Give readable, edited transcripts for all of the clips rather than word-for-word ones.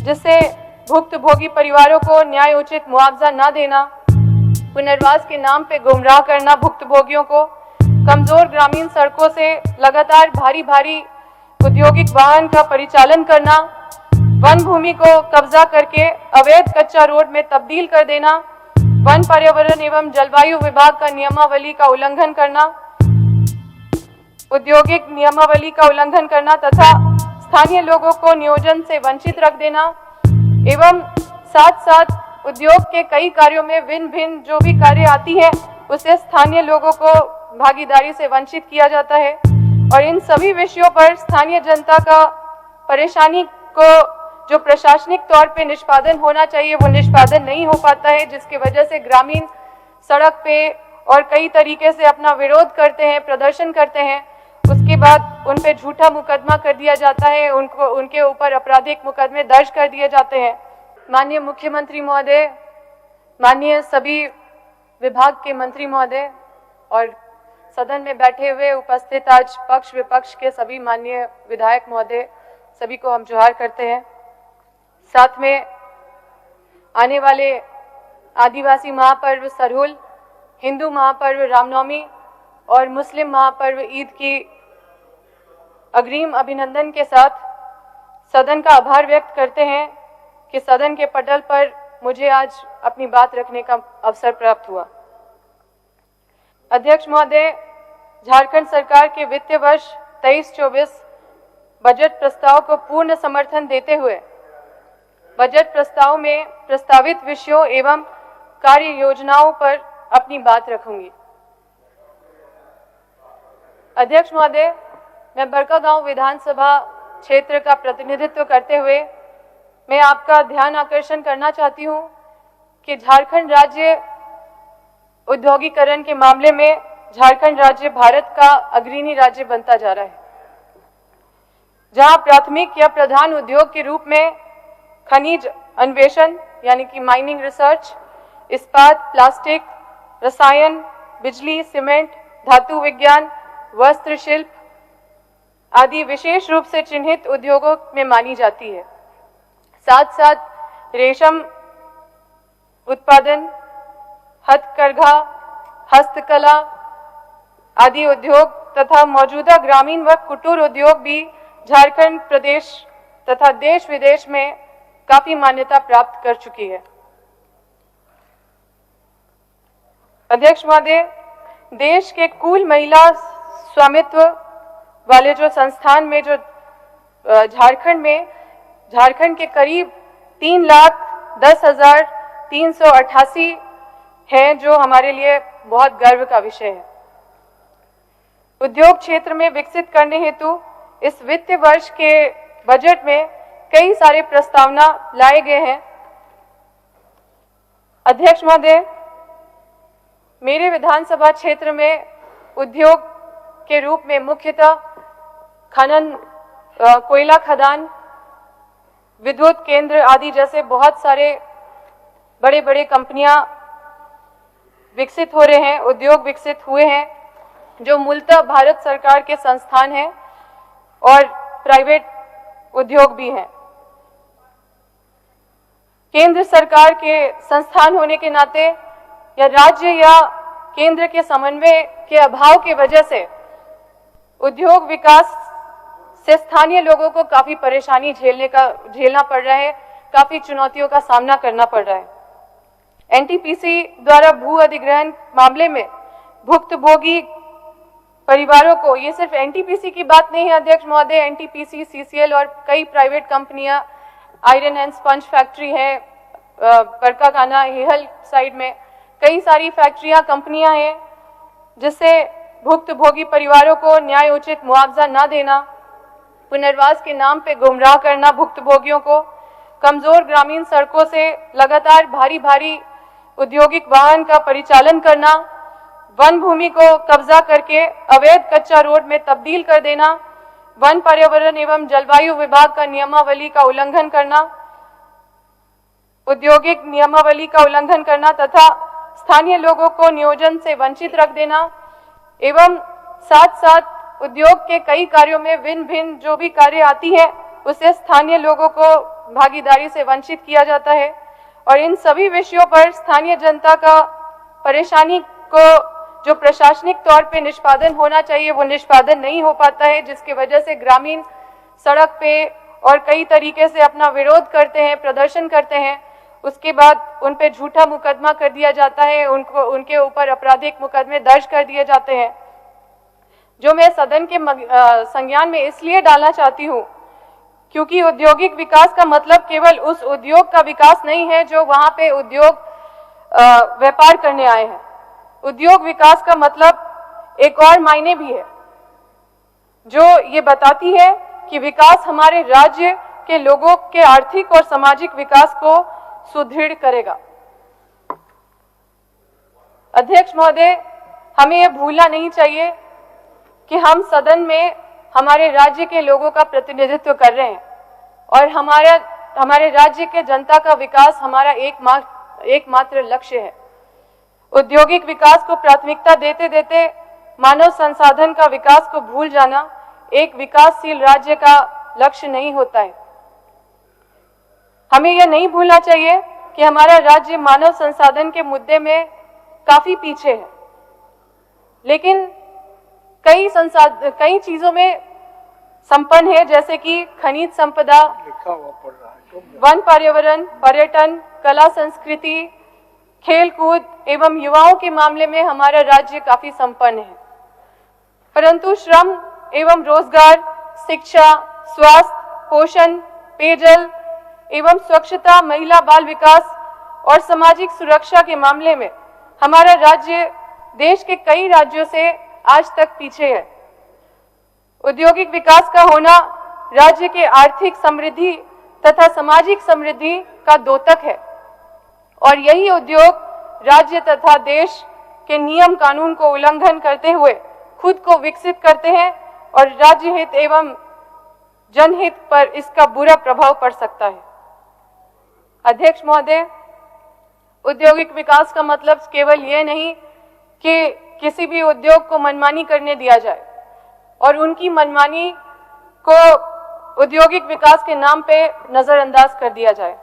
जिससे भुक्तभोगी परिवारों को न्याय उचित मुआवजा न देना, पुनर्वास के नाम पे गुमराह करना भुक्तभोगियों को, कमजोर ग्रामीण सड़कों से लगातार भारी औद्योगिक वाहन का परिचालन करना, वन भूमि को कब्जा करके अवैध कच्चा रोड में तब्दील कर देना, वन पर्यावरण एवं जलवायु विभाग का नियमावली का उल्लंघन करना, औद्योगिक नियमावली का उल्लंघन करना तथा स्थानीय लोगों को नियोजन से वंचित रख देना एवं साथ उद्योग के कई कार्यों में भिन्न जो भी कार्य आती है उसे स्थानीय लोगों को भागीदारी से वंचित किया जाता है। और इन सभी विषयों पर स्थानीय जनता का परेशानी को जो प्रशासनिक तौर पे निष्पादन होना चाहिए वो निष्पादन नहीं हो पाता है, जिसकी वजह से ग्रामीण सड़क पे और कई तरीके से अपना विरोध करते हैं, प्रदर्शन करते हैं। उसके बाद उन पे झूठा मुकदमा कर दिया जाता है, उनके ऊपर आपराधिक मुकदमे दर्ज कर दिए जाते हैं। माननीय मुख्यमंत्री महोदय, माननीय सभी विभाग के मंत्री महोदय और सदन में बैठे हुए उपस्थित आज पक्ष विपक्ष के सभी माननीय विधायक महोदय, सभी को हम जोहार करते हैं। साथ में आने वाले आदिवासी महापर्व सरहुल, हिंदू महापर्व रामनवमी और मुस्लिम महापर्व ईद की अग्रिम अभिनंदन के साथ सदन का आभार व्यक्त करते हैं कि सदन के पटल पर मुझे आज अपनी बात रखने का अवसर प्राप्त हुआ। अध्यक्ष महोदय, झारखंड सरकार के वित्तीय वर्ष 23-24 बजट प्रस्ताव को पूर्ण समर्थन देते हुए बजट प्रस्ताव में प्रस्तावित विषयों एवं कार्य योजनाओं पर अपनी बात रखूंगी। अध्यक्ष महोदय, मैं बड़कागांव विधानसभा क्षेत्र का प्रतिनिधित्व करते हुए मैं आपका ध्यान आकर्षण करना चाहती हूं कि झारखंड राज्य औद्योगिकरण के मामले में झारखंड राज्य भारत का अग्रणी राज्य बनता जा रहा है, जहां प्राथमिक या प्रधान उद्योग के रूप में खनिज अन्वेषण यानी कि माइनिंग रिसर्च, इस्पात, प्लास्टिक, रसायन, बिजली, सीमेंट, धातु विज्ञान, वस्त्र शिल्प आदि विशेष रूप से चिन्हित उद्योगों में मानी जाती है। साथ रेशम उत्पादन, हथकरघा, हस्तकला आदि उद्योग तथा मौजूदा ग्रामीण व कुटीर उद्योग भी झारखंड प्रदेश तथा देश विदेश में काफी मान्यता प्राप्त कर चुकी है। अध्यक्ष महोदय, देश के कुल महिला स्वामित्व वाले जो संस्थान में जो झारखंड के करीब 3,10,388 हैं, जो हमारे लिए बहुत गर्व का विषय है। उद्योग क्षेत्र में विकसित करने हेतु इस वित्तीय वर्ष के बजट में कई सारे प्रस्तावना लाए गए हैं। अध्यक्ष महोदय, मेरे विधानसभा क्षेत्र में उद्योग के रूप में मुख्यतः खनन, कोयला खदान, विद्युत केंद्र आदि जैसे बहुत सारे बड़े कंपनियां विकसित हो रहे हैं, उद्योग विकसित हुए हैं, जो मूलतः भारत सरकार के संस्थान हैं और प्राइवेट उद्योग भी हैं। केंद्र सरकार के संस्थान होने के नाते या राज्य या केंद्र के समन्वय के अभाव की वजह से उद्योग विकास से स्थानीय लोगों को काफी परेशानी झेलना पड़ रहा है, काफी चुनौतियों का सामना करना पड़ रहा है। एनटीपीसी द्वारा भू अधिग्रहण मामले में भुक्तभोगी परिवारों को, ये सिर्फ एनटीपीसी की बात नहीं है अध्यक्ष महोदय, एनटीपीसी, सीसीएल और कई प्राइवेट कंपनियां, आयरन एंड स्पंज फैक्ट्री है बड़कागाना हेहल साइड में, कई सारी फैक्ट्रियां, कंपनियां हैं, जिससे भुक्तभोगी परिवारों को न्याय उचित मुआवजा न देना, पुनर्वास के नाम पे गुमराह करना भुक्तभोगियों को, कमजोर ग्रामीण सड़कों से लगातार भारी औद्योगिक वाहन का परिचालन करना, वन भूमि को कब्जा करके अवैध कच्चा रोड में तब्दील कर देना, वन पर्यावरण एवं जलवायु विभाग का नियमावली का उल्लंघन करना, औद्योगिक नियमावली का उल्लंघन करना तथा स्थानीय लोगों को नियोजन से वंचित रख देना एवं साथ उद्योग के कई कार्यों में भिन्न जो भी कार्य आती है उससे स्थानीय लोगों को भागीदारी से वंचित किया जाता है और इन सभी विषयों पर स्थानीय जनता का परेशानी को जो प्रशासनिक तौर पे निष्पादन होना चाहिए वो निष्पादन नहीं हो पाता है, जिसकी वजह से ग्रामीण सड़क पे और कई तरीके से अपना विरोध करते हैं, प्रदर्शन करते हैं। उसके बाद उन पे झूठा मुकदमा कर दिया जाता है, उनके ऊपर आपराधिक मुकदमे दर्ज कर दिए जाते हैं, जो मैं सदन के संज्ञान में इसलिए डालना चाहती हूँ क्योंकि औद्योगिक विकास का मतलब केवल उस उद्योग का विकास नहीं है जो वहां पे उद्योग व्यापार करने आए हैं। उद्योग विकास का मतलब एक और मायने भी है जो ये बताती है कि विकास हमारे राज्य के लोगों के आर्थिक और सामाजिक विकास को सुदृढ़ करेगा। अध्यक्ष महोदय, हमें यह भूलना नहीं चाहिए कि हम सदन में हमारे राज्य के लोगों का प्रतिनिधित्व कर रहे हैं और हमारे राज्य के जनता का विकास हमारा एकमात्र लक्ष्य है। औद्योगिक विकास को प्राथमिकता देते देते मानव संसाधन का विकास को भूल जाना एक विकासशील राज्य का लक्ष्य नहीं होता है। हमें यह नहीं भूलना चाहिए कि हमारा राज्य मानव संसाधन के मुद्दे में काफी पीछे है, लेकिन कई चीजों में संपन्न है, जैसे कि खनिज संपदा, वन पर्यावरण, पर्यटन, कला संस्कृति, खेल कूद एवं युवाओं के मामले में हमारा राज्य काफी संपन्न है। परंतु श्रम एवं रोजगार, शिक्षा, स्वास्थ्य, पोषण, पेयजल एवं स्वच्छता, महिला बाल विकास और सामाजिक सुरक्षा के मामले में हमारा राज्य देश के कई राज्यों से आज तक पीछे है। औद्योगिक विकास का होना राज्य के आर्थिक समृद्धि तथा सामाजिक समृद्धि का द्योतक है और यही उद्योग राज्य तथा देश के नियम कानून को उल्लंघन करते हुए खुद को विकसित करते हैं और राज्य हित एवं जनहित पर इसका बुरा प्रभाव पड़ सकता है। अध्यक्ष महोदय, औद्योगिक विकास का मतलब केवल ये नहीं कि किसी भी उद्योग को मनमानी करने दिया जाए और उनकी मनमानी को औद्योगिक विकास के नाम पे नजरअंदाज कर दिया जाए।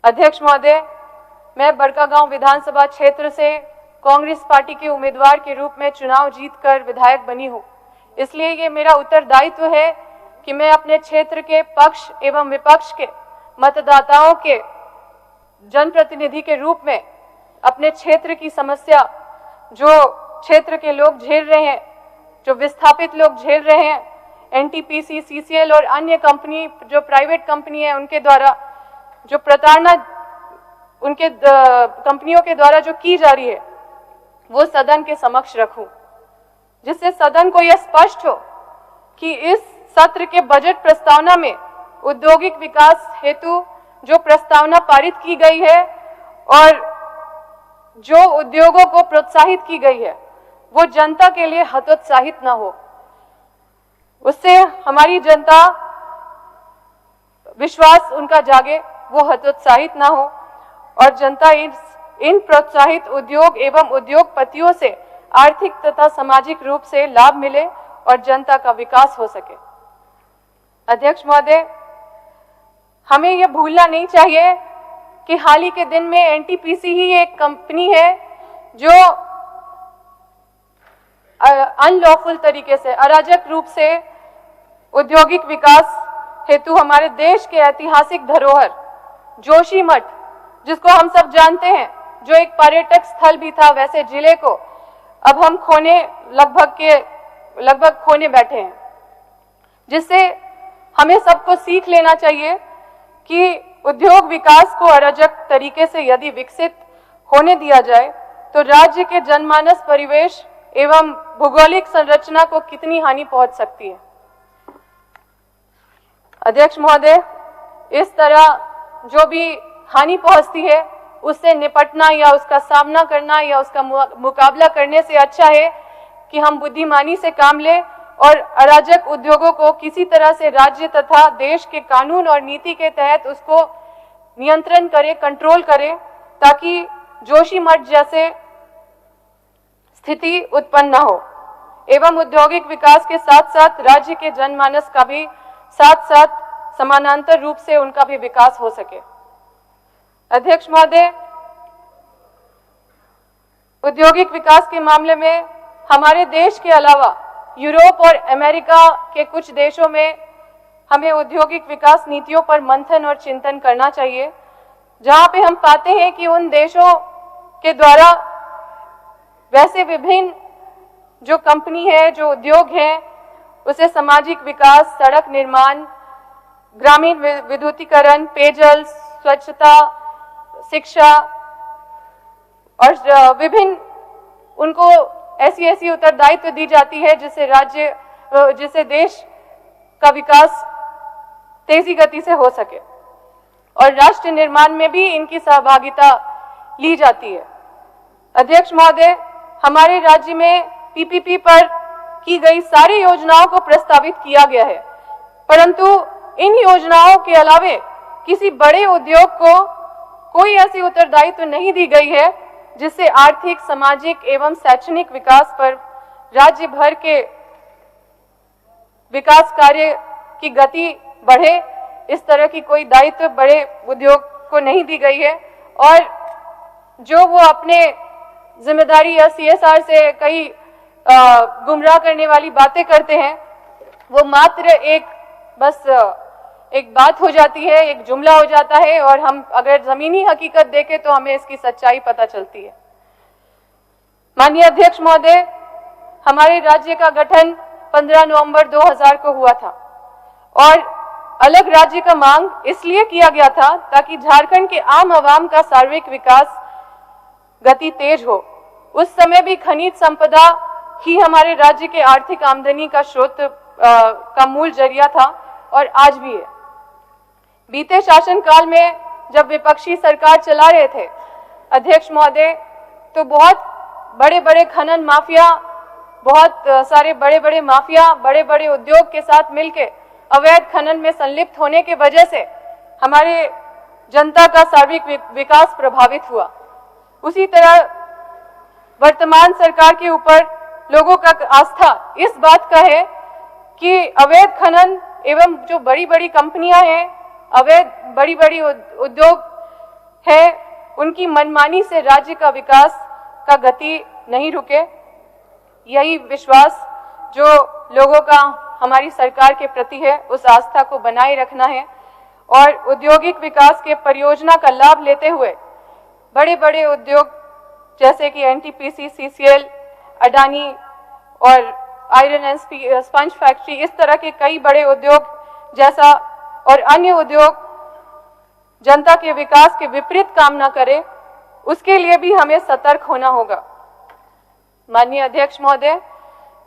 अध्यक्ष महोदय, मैं बड़कागांव विधानसभा क्षेत्र से कांग्रेस पार्टी के उम्मीदवार के रूप में चुनाव जीतकर विधायक बनी हूं, इसलिए ये मेरा उत्तरदायित्व है कि मैं अपने क्षेत्र के पक्ष एवं विपक्ष के मतदाताओं के जनप्रतिनिधि के रूप में अपने क्षेत्र की समस्या जो क्षेत्र के लोग झेल रहे हैं, जो विस्थापित लोग झेल रहे हैं, एनटीपीसी, सीसीएल और अन्य कंपनी जो प्राइवेट कंपनी है उनके द्वारा जो प्रताड़ना उनके कंपनियों के द्वारा जो की जा रही है वो सदन के समक्ष रखूं, जिससे सदन को यह स्पष्ट हो कि इस सत्र के बजट प्रस्तावना में औद्योगिक विकास हेतु जो प्रस्तावना पारित की गई है और जो उद्योगों को प्रोत्साहित की गई है वो जनता के लिए हतोत्साहित न हो, उससे हमारी जनता विश्वास उनका जागे, वो हतोत्साहित न हो और जनता इन प्रोत्साहित उद्योग एवं उद्योगपतियों से आर्थिक तथा सामाजिक रूप से लाभ मिले और जनता का विकास हो सके। अध्यक्ष महोदय, हमें यह भूलना नहीं चाहिए कि हाल ही के दिन में एनटीपीसी ही एक कंपनी है जो अनलॉफुल तरीके से, अराजक रूप से औद्योगिक विकास हेतु हमारे देश के ऐतिहासिक धरोहर जोशीमठ, जिसको हम सब जानते हैं, जो एक पर्यटक स्थल भी था, वैसे जिले को अब हम लगभग खोने बैठे हैं, जिससे हमें सबको सीख लेना चाहिए कि उद्योग विकास को अराजक तरीके से यदि विकसित होने दिया जाए तो राज्य के जनमानस, परिवेश एवं भौगोलिक संरचना को कितनी हानि पहुंच सकती है। अध्यक्ष महोदय, इस तरह जो भी हानि पहुंचती है उससे निपटना या उसका सामना करना या उसका मुकाबला करने से अच्छा है कि हम बुद्धिमानी से काम लें और अराजक उद्योगों को किसी तरह से राज्य तथा देश के कानून और नीति के तहत उसको नियंत्रण करें, कंट्रोल करें, ताकि जोशीमठ जैसे स्थिति उत्पन्न न हो एवं औद्योगिक विकास के साथ साथ राज्य के जनमानस का भी साथ साथ समानांतर रूप से उनका भी विकास हो सके। अध्यक्ष महोदय, औद्योगिक विकास के मामले में हमारे देश के अलावा यूरोप और अमेरिका के कुछ देशों में हमें औद्योगिक विकास नीतियों पर मंथन और चिंतन करना चाहिए, जहां पे हम पाते हैं कि उन देशों के द्वारा वैसे विभिन्न जो कंपनी है, जो उद्योग है, उसे सामाजिक विकास, सड़क निर्माण, ग्रामीण विद्युतीकरण, पेयजल, स्वच्छता, शिक्षा और विभिन्न उनको ऐसी उत्तरदायित्व दी जाती है जिससे देश का विकास तेजी गति से हो सके और राष्ट्र निर्माण में भी इनकी सहभागिता ली जाती है। अध्यक्ष महोदय, हमारे राज्य में पीपीपी पर की गई सारी योजनाओं को प्रस्तावित किया गया है, परंतु इन योजनाओं के अलावे किसी बड़े उद्योग को कोई ऐसी उत्तरदायित्व नहीं दी गई है जिससे आर्थिक, सामाजिक एवं शैक्षणिक विकास पर राज्य भर के विकास कार्य की गति बढ़े। इस तरह की कोई दायित्व बड़े उद्योग को नहीं दी गई है और जो वो अपने जिम्मेदारी या सीएसआर से कई गुमराह करने वाली बातें करते हैं, वो मात्र एक बात हो जाती है, एक जुमला हो जाता है और हम अगर जमीनी हकीकत देखें तो हमें इसकी सच्चाई पता चलती है। माननीय अध्यक्ष महोदय, हमारे राज्य का गठन 15 नवंबर 2000 को हुआ था और अलग राज्य का मांग इसलिए किया गया था ताकि झारखंड के आम आवाम का सार्वत्रिक विकास गति तेज हो। उस समय भी खनिज संपदा ही हमारे राज्य के आर्थिक आमदनी का स्रोत का मूल जरिया था और आज भी है। बीते शासनकाल में जब विपक्षी सरकार चला रहे थे अध्यक्ष महोदय, तो बहुत बड़े बड़े खनन माफिया, बहुत सारे बड़े बड़े माफिया बड़े बड़े उद्योग के साथ मिलकर अवैध खनन में संलिप्त होने के वजह से हमारे जनता का सार्वत्रिक विकास प्रभावित हुआ। उसी तरह वर्तमान सरकार के ऊपर लोगों का आस्था इस बात का है कि अवैध खनन एवं जो बड़ी बड़ी कंपनियां हैं, अवैध बड़ी बड़ी उद्योग है, उनकी मनमानी से राज्य का विकास का गति नहीं रुके। यही विश्वास जो लोगों का हमारी सरकार के प्रति है, उस आस्था को बनाए रखना है और औद्योगिक विकास के परियोजना का लाभ लेते हुए बड़े बड़े उद्योग जैसे कि एनटीपीसी, सीसीएल, अडानी और आयरन एंड स्पंज फैक्ट्री, इस तरह के कई बड़े उद्योग जैसा और अन्य उद्योग जनता के विकास के विपरीत काम ना करे, उसके लिए भी हमें सतर्क होना होगा। माननीय अध्यक्ष महोदय,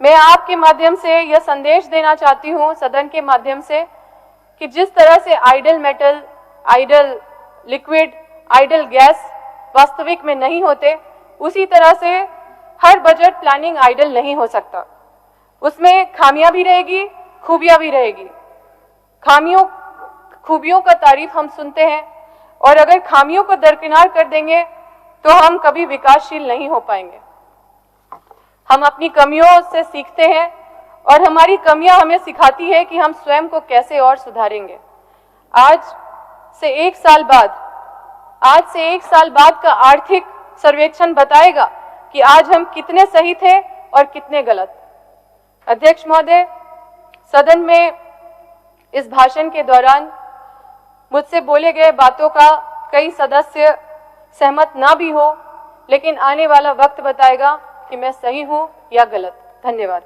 मैं आपके माध्यम से यह संदेश देना चाहती हूं सदन के माध्यम से कि जिस तरह से ideal metal, ideal liquid, ideal gas वास्तविक में नहीं होते, उसी तरह से हर बजट प्लानिंग आइडल नहीं हो सकता। उसमें खामियां भी रहेगी, खूबियां भी रहेगी। खूबियों का तारीफ हम सुनते हैं और अगर खामियों को दरकिनार कर देंगे तो हम कभी विकासशील नहीं हो पाएंगे। हम अपनी कमियों से सीखते हैं और हमारी कमियां हमें सिखाती है कि हम स्वयं को कैसे और सुधारेंगे। आज से एक साल बाद का आर्थिक सर्वेक्षण बताएगा कि आज हम कितने सही थे और कितने गलत। अध्यक्ष महोदय, सदन में इस भाषण के दौरान मुझसे बोले गए बातों का कई सदस्य सहमत ना भी हो, लेकिन आने वाला वक्त बताएगा कि मैं सही हूं या गलत। धन्यवाद।